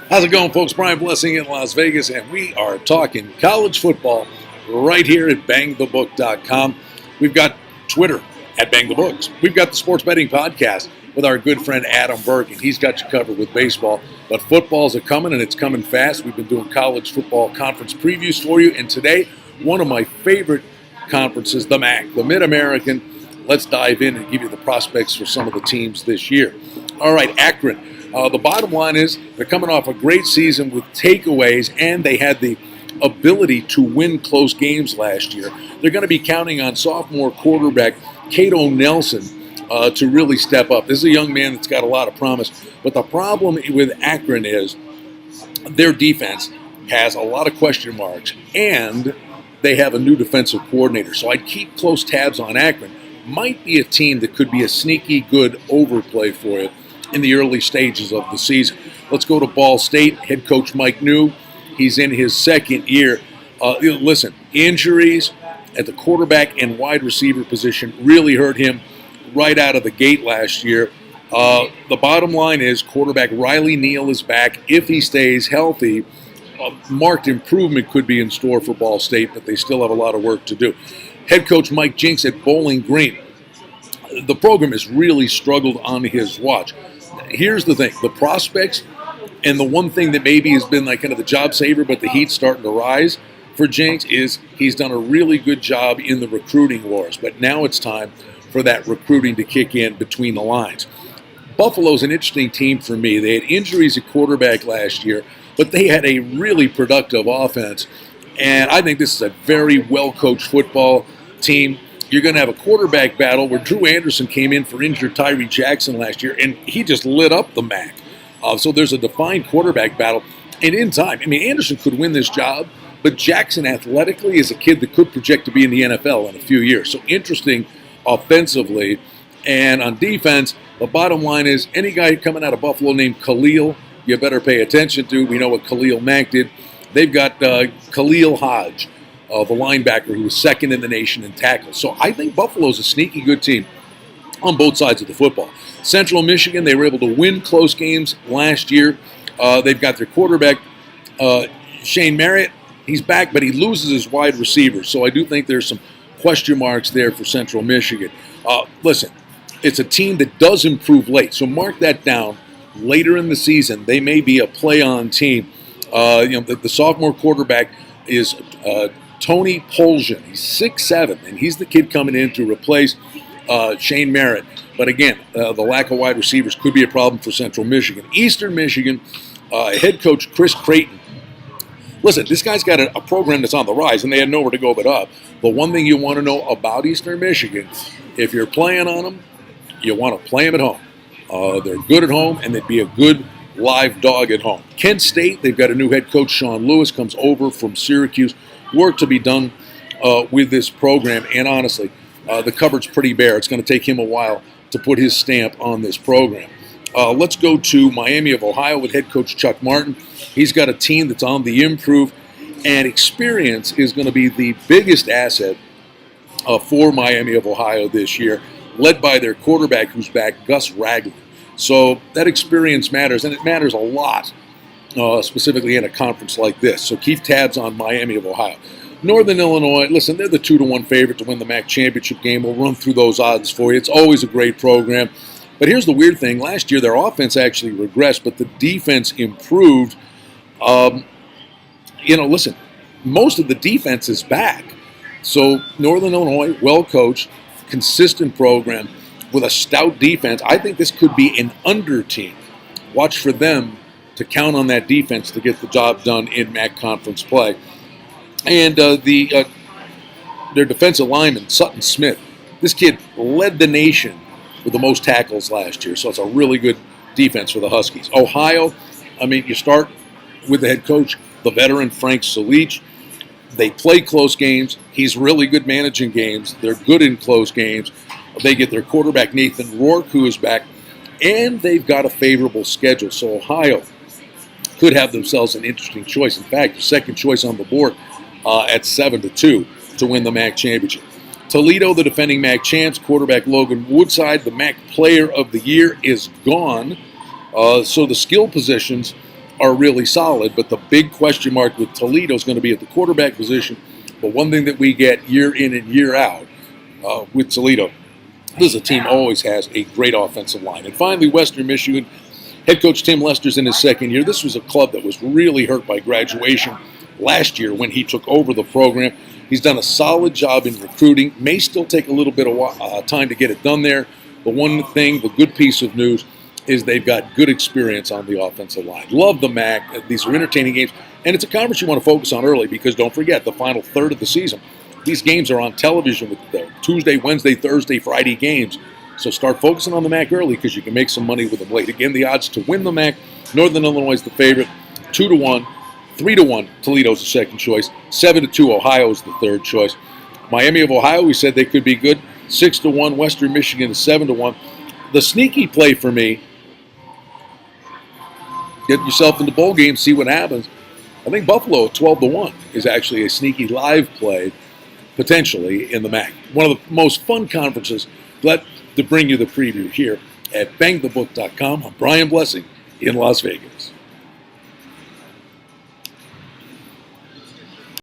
How's it going, folks? Brian Blessing in Las Vegas, and we are talking college football right here at bangthebook.com. We've got Twitter at BangTheBooks. We've got the Sports Betting Podcast with our good friend Adam Burke, and he's got you covered with baseball. But football's coming, and it's coming fast. We've been doing college football conference previews for you, and today, one of my favorite conferences, the MAC, the Mid-American. Let's dive in and give you the prospects for some of the teams this year. All right, Akron. The bottom line is they're coming off a great season with takeaways, and they had the ability to win close games last year. They're going to be counting on sophomore quarterback Cato Nelson to really step up. This is a young man that's got a lot of promise, but the problem with Akron is their defense has a lot of question marks, and they have a new defensive coordinator. So I'd keep close tabs on Akron. Might be a team that could be a sneaky good overplay for you in the early stages of the season. Let's go to Ball State. Head coach Mike New, he's in his second year. Listen, injuries at the quarterback and wide receiver position really hurt him right out of the gate last year. The bottom line is quarterback Riley Neal is back. If he stays healthy, marked improvement could be in store for Ball State, but they still have a lot of work to do. Head coach Mike Jinks at Bowling Green. The program has really struggled on his watch. Here's the thing, the prospects, and the one thing that maybe has been like kind of the job saver, but the heat's starting to rise for Jinks, is he's done a really good job in the recruiting wars. But now it's time for that recruiting to kick in between the lines. Buffalo's an interesting team for me. They had injuries at quarterback last year, but they had a really productive offense. And I think this is a very well-coached football team. You're going to have a quarterback battle where Drew Anderson came in for injured Tyree Jackson last year, and he just lit up the MAC. So there's a defined quarterback battle. And in time, I mean, Anderson could win this job, but Jackson athletically is a kid that could project to be in the NFL in a few years. So interesting offensively. And on defense, the bottom line is any guy coming out of Buffalo named Khalil, you better pay attention to. We know what Khalil Mack did. They've got Khalil Hodge, the linebacker who was second in the nation in tackles. So I think Buffalo's a sneaky good team on both sides of the football. Central Michigan, they were able to win close games last year. They've got their quarterback, Shane Marriott. He's back, but he loses his wide receivers. So I do think there's some question marks there for Central Michigan. Listen, it's a team that does improve late. So mark that down. Later in the season, they may be a play-on team. The sophomore quarterback is Tony Poljan. He's 6'7", and he's the kid coming in to replace Shane Merritt. But again, the lack of wide receivers could be a problem for Central Michigan. Eastern Michigan, head coach Chris Creighton. Listen, this guy's got a program that's on the rise, and they had nowhere to go but up. But one thing you want to know about Eastern Michigan, if you're playing on them, you want to play them at home. They're good at home, and they'd be a good live dog at home. Kent State, they've got a new head coach, Sean Lewis, comes over from Syracuse. Work to be done with this program, and honestly, the cupboard's pretty bare. It's going to take him a while to put his stamp on this program. Let's go to Miami of Ohio with head coach Chuck Martin. He's got a team that's on the improve, and experience is going to be the biggest asset for Miami of Ohio this year, led by their quarterback who's back, Gus Ragland. So that experience matters, and it matters a lot, specifically in a conference like this. So keep tabs on Miami of Ohio. Northern Illinois, listen, they're the 2-1 favorite to win the MAC championship game. We'll run through those odds for you. It's always a great program. But here's the weird thing. Last year, their offense actually regressed, but the defense improved. Listen, most of the defense is back. So Northern Illinois, well-coached, consistent program with a stout defense. I think this could be an under team. Watch for them to count on that defense to get the job done in MAC conference play. And their defensive lineman, Sutton Smith, this kid led the nation with the most tackles last year. So it's a really good defense for the Huskies. Ohio, you start with the head coach, the veteran Frank Solich. They play close games. He's really good managing games. They're good in close games. They get their quarterback, Nathan Rourke, who is back. And they've got a favorable schedule. So Ohio could have themselves an interesting choice. In fact, the second choice on the board at 7-2 to win the MAC championship. Toledo, the defending MAC champs, quarterback Logan Woodside, the MAC player of the year, is gone. So the skill positions are really solid, but the big question mark with Toledo is going to be at the quarterback position. But one thing that we get year in and year out with Toledo, this is a team always has a great offensive line. And finally, Western Michigan, head coach Tim Lester's in his second year. This was a club that was really hurt by graduation last year when he took over the program. He's done a solid job in recruiting. May still take a little bit of time to get it done there. But one thing, the good piece of news, is they've got good experience on the offensive line. Love the MAC. These are entertaining games. And it's a conference you want to focus on early because don't forget, the final third of the season, these games are on television with the Tuesday, Wednesday, Thursday, Friday games. So start focusing on the MAC early because you can make some money with them late. Again, the odds to win the MAC, Northern Illinois is the favorite, 2-1, 3-1, Toledo's the second choice, 7-2, Ohio is the third choice. Miami of Ohio, we said they could be good, 6-1, Western Michigan is 7-1. The sneaky play for me, get yourself in the bowl game, see what happens. I think Buffalo at 12-1 is actually a sneaky live play, potentially, in the MAC. One of the most fun conferences. Glad to bring you the preview here at bangthebook.com. I'm Brian Blessing in Las Vegas.